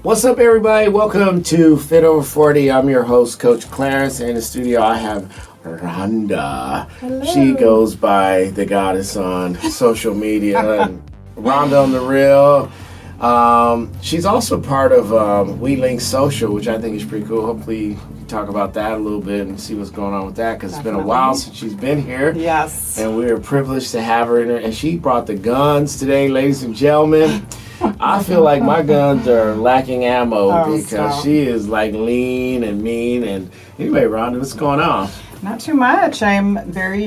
What's up, everybody? Welcome to Fit Over 40. I'm your host, Coach Clarence. In the studio, I have Rhonda. Hello. She goes by the goddess on social media. And Rhonda on the real. She's also part of WeLinked Social, which I think is pretty cool. Hopefully, we can talk about that a little bit and see what's going on with that, because it's been a while since she's been here. Yes. And we are privileged to have her in here. And she brought the guns today, ladies and gentlemen. I feel like my guns are lacking ammo because she is like lean and mean. And anyway, Rhonda, what's going on? Not too much. I'm very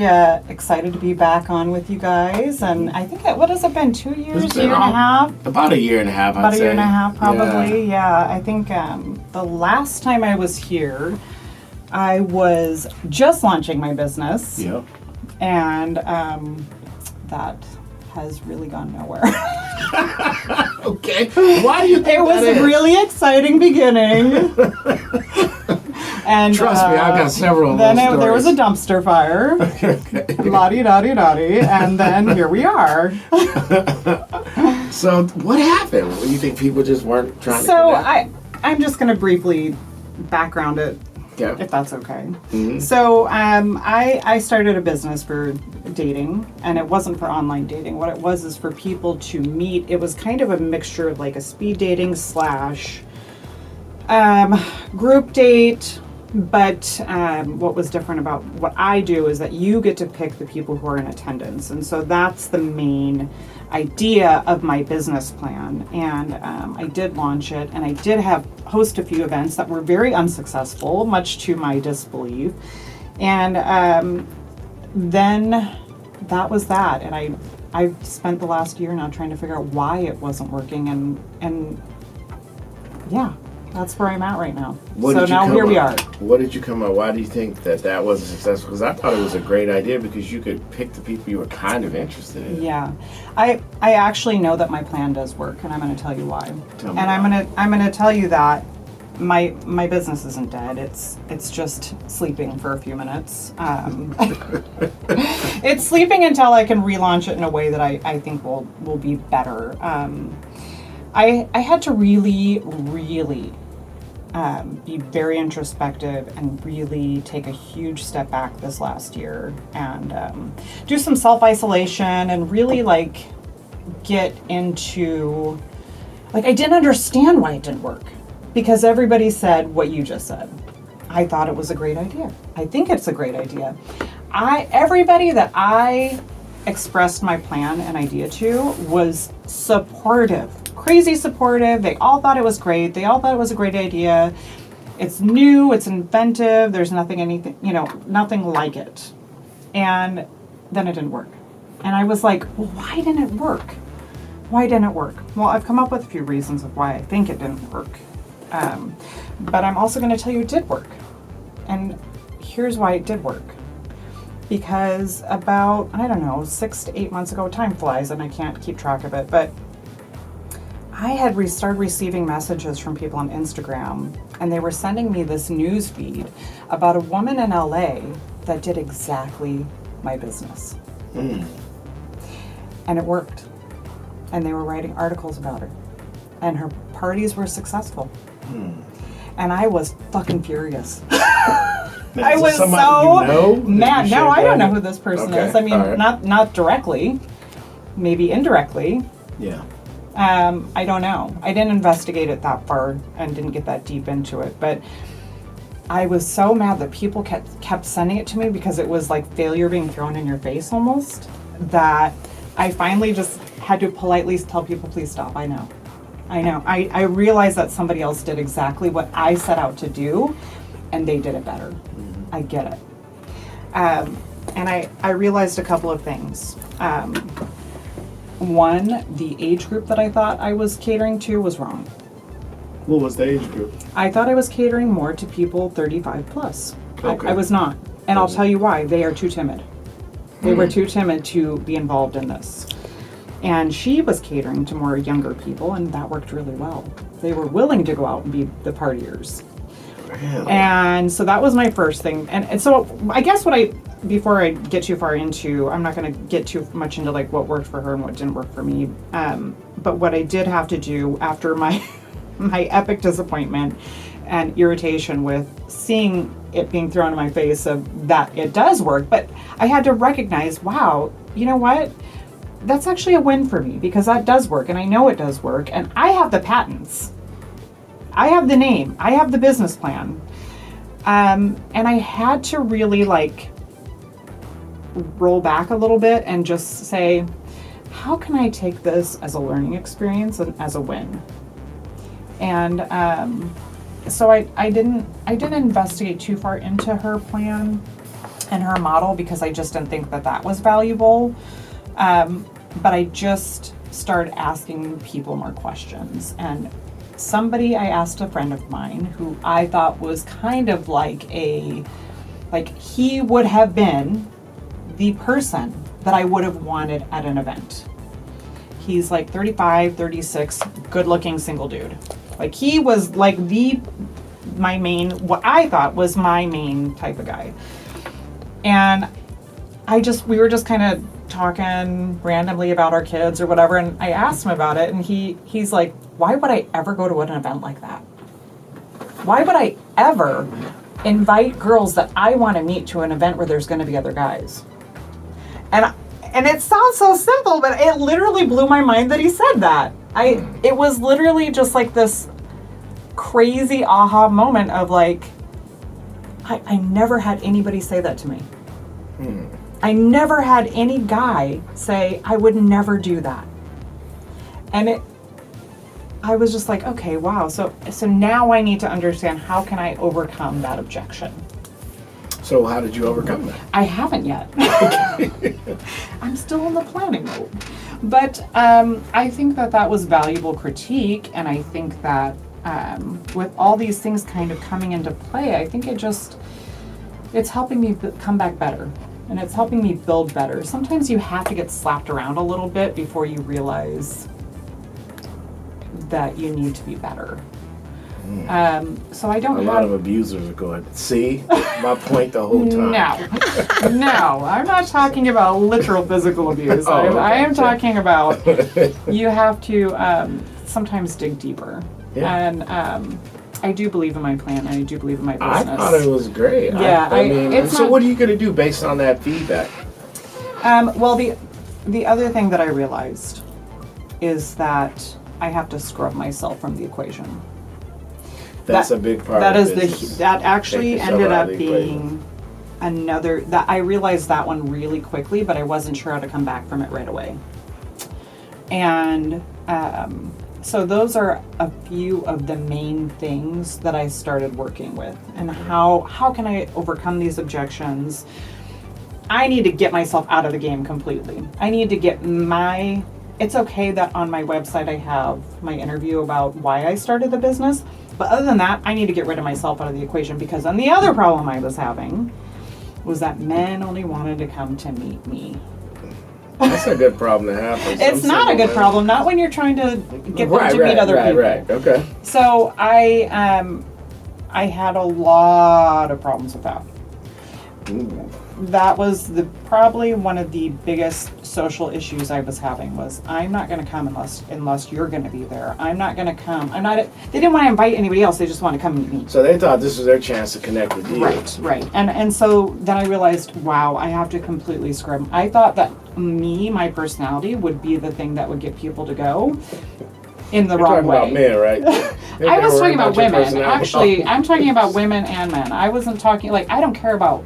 excited to be back on with you guys. And I think, what has it been, 2 years, year and a half? About a year and a half, I'd say. About a year and a half, probably. Yeah. I think the last time I was here, I was just launching my business. Yep. And that has really gone nowhere. Okay. Why do you think it was that a is? Really exciting beginning. And trust me, I've got several of those then there was a stories. dumpster fire. Okay. La-di-da-di-da-di. And then here we are. So what happened? What do you think people just weren't trying to So connect? I'm just going to briefly background it, Yeah. if that's okay. Mhm. So I started a business for dating, and it wasn't for online dating. What it was is for people to meet. It was kind of a mixture of like a speed dating slash group date. But what was different about what I do is that you get to pick the people who are in attendance. And so that's the main idea of my business plan. And I did launch it, and I did host a few events that were very unsuccessful, much to my disbelief. And then that was that. And I've spent the last year now trying to figure out why it wasn't working. And yeah. That's where I'm at right now. So now here we are. What did you come up? Why do you think that wasn't successful? Because I thought it was a great idea because you could pick the people you were kind of interested in. Yeah, I actually know that my plan does work, and I'm going to tell you why. Tell me and why. I'm going to tell you that my business isn't dead. It's just sleeping for a few minutes. It's sleeping until I can relaunch it in a way that I think will be better. I had to really be very introspective and really take a huge step back this last year and do some self-isolation and really get into, I didn't understand why it didn't work, because everybody said what you just said. I thought it was a great idea. I think it's a great idea. Everybody that I expressed my plan and idea to was supportive. Crazy supportive. They all thought it was great. They all thought it was a great idea. It's new, it's inventive, there's nothing like it. And then it didn't work. And I was like, well, why didn't it work? Why didn't it work? Well, I've come up with a few reasons of why I think it didn't work. But I'm also going to tell you it did work. And here's why it did work. Because about, 6 to 8 months ago, time flies and I can't keep track of it, but I had started receiving messages from people on Instagram, and they were sending me this news feed about a woman in LA that did exactly my business. And it worked. And they were writing articles about her. And her parties were successful. And I was fucking furious. I was so mad. No, I don't know who this person is. I mean, not directly, maybe indirectly. Yeah. I don't know. I didn't investigate it that far and didn't get that deep into it, but I was so mad that people kept sending it to me because it was like failure being thrown in your face almost, that I finally just had to politely tell people, please stop. I know. I realized that somebody else did exactly what I set out to do, and they did it better. I get it. And I realized a couple of things. One, the age group that I thought I was catering to was wrong. What was the age group? I thought I was catering more to people 35 plus. Okay. I was not. And I'll tell you why. They are too timid. They were too timid to be involved in this. And she was catering to more younger people, and that worked really well. They were willing to go out and be the partiers. Really? And so that was my first thing. And so I guess before I get too far into, I'm not going to get too much into like what worked for her and what didn't work for me. But what I did have to do after my my epic disappointment and irritation with seeing it being thrown in my face of that it does work. But I had to recognize, wow, you know what? That's actually a win for me because that does work and I know it does work and I have the patents. I have the name. I have the business plan. And I had to really like roll back a little bit and just say, how can I take this as a learning experience and as a win? And so I didn't investigate too far into her plan and her model because I just didn't think that that was valuable. But I just started asking people more questions. And I asked a friend of mine who I thought was kind of like he would have been the person that I would have wanted at an event. He's like 35, 36, good looking single dude. Like he was like what I thought was my main type of guy. And we were just kind of talking randomly about our kids or whatever, and I asked him about it, and he's like, why would I ever go to an event like that? Why would I ever invite girls that I want to meet to an event where there's going to be other guys? And it sounds so simple, but it literally blew my mind that he said that. It was literally just like this crazy aha moment of like, I never had anybody say that to me. I never had any guy say, I would never do that. And I was just like, okay, wow. So now I need to understand, how can I overcome that objection? So how did you overcome that? I haven't yet. I'm still in the planning mode. But I think that was valuable critique. And I think that with all these things kind of coming into play, I think it's helping me come back better. And it's helping me build better. Sometimes you have to get slapped around a little bit before you realize that you need to be better. So I don't have... A lot of abusers are going, see, my point the whole time. No, I'm not talking about literal physical abuse. I am talking about you have to sometimes dig deeper. Yeah. And I do believe in my plan, and I do believe in my business. I thought it was great. Yeah, I mean, so what are you going to do based on that feedback? Well, the other thing that I realized is that I have to scrub myself from the equation. That's a big part. That actually ended up being another. That I realized that one really quickly, but I wasn't sure how to come back from it right away. And so those are a few of the main things that I started working with, and how can I overcome these objections? I need to get myself out of the game completely. I need to get it's okay that on my website I have my interview about why I started the business, but other than that, I need to get rid of myself out of the equation, because then the other problem I was having was that men only wanted to come to meet me. That's a good problem to have. It's not a good problem, not when you're trying to get them to meet other people. Right, okay. So I had a lot of problems with that. Ooh. That was probably one of the biggest social issues I was having. Was I'm not going to come unless you're going to be there. I'm not going to come. They didn't want to invite anybody else. They just want to come meet me. So they thought this was their chance to connect with you. Right. And so then I realized, wow, I have to completely scrub. I thought that my personality would be the thing that would get people to go in the wrong way. You're talking about men, right? I was talking about women. Actually, I'm talking about women and men. I wasn't talking, I don't care about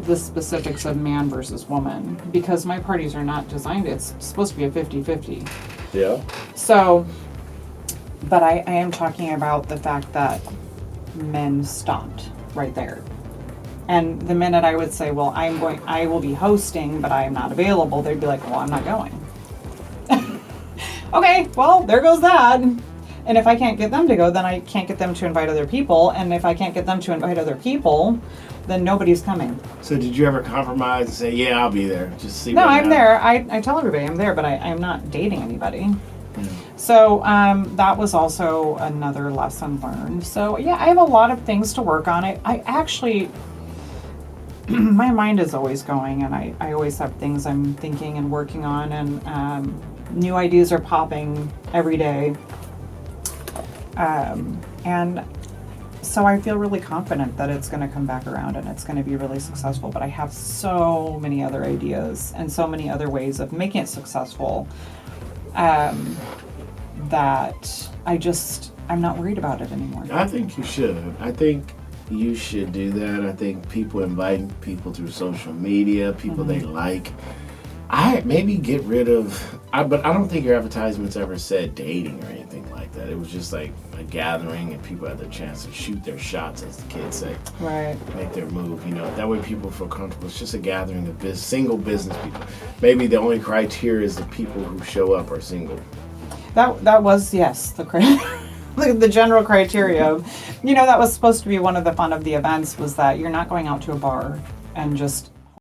the specifics of man versus woman, because my parties are not designed, it's supposed to be a 50-50. Yeah. So, but I am talking about the fact that men stopped right there. And the minute I would say, well, I will be hosting, but I am not available, they'd be like, well, I'm not going. Okay, well, there goes that. And if I can't get them to go, then I can't get them to invite other people. And if I can't get them to invite other people, then nobody's coming. So did you ever compromise and say, yeah, I'll be there? Just see. No, I'm there. I tell everybody I'm there, but I'm not dating anybody. Mm. So that was also another lesson learned. So yeah, I have a lot of things to work on. I actually, my mind is always going, and I always have things I'm thinking and working on, and new ideas are popping every day. And so I feel really confident that it's going to come back around and it's going to be really successful. But I have so many other ideas and so many other ways of making it successful that I'm not worried about it anymore. I think you should. I think you should do that. I think people inviting people through social media, people they like. I maybe get rid of, but I don't think your advertisements ever said dating or anything like that. It was just like a gathering and people had the chance to shoot their shots, as the kids say. Right. Make their move, That way people feel comfortable. It's just a gathering of single business people. Maybe the only criteria is the people who show up are single. That was, yes, the general criteria. That was supposed to be one of the fun of the events, was that you're not going out to a bar and just